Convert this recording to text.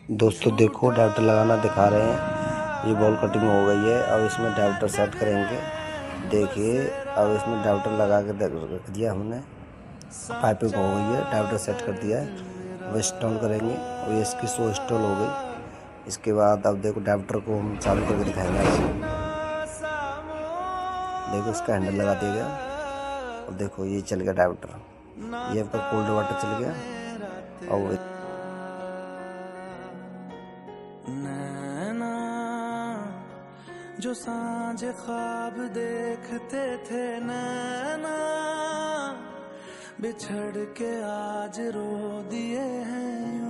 दोस्तों देखो डायोटर लगाना दिखा रहे हैं। ये बॉल कटिंग हो गई है। अब इसमें डायोटर सेट करेंगे। देखिए अब इसमें डायोटर लगा के रख दिया हमने। पाइपिंग हो गई है, डायोटर सेट कर दिया है। अब इंस्टॉल करेंगे और ये इसकी सो इंस्टॉल हो गई। इसके बाद अब देखो डायोटर को हम चालू करके दिखाएंगे आपको। देखो इसका हैंडल लगा दिया गया। अब देखो ये चल गया डायोटर। ये आपका कोल्ड वाटर चल गया। और नैना जो सांझ ख्वाब देखते थे, नैना बिछड़ के आज रो दिए हैं।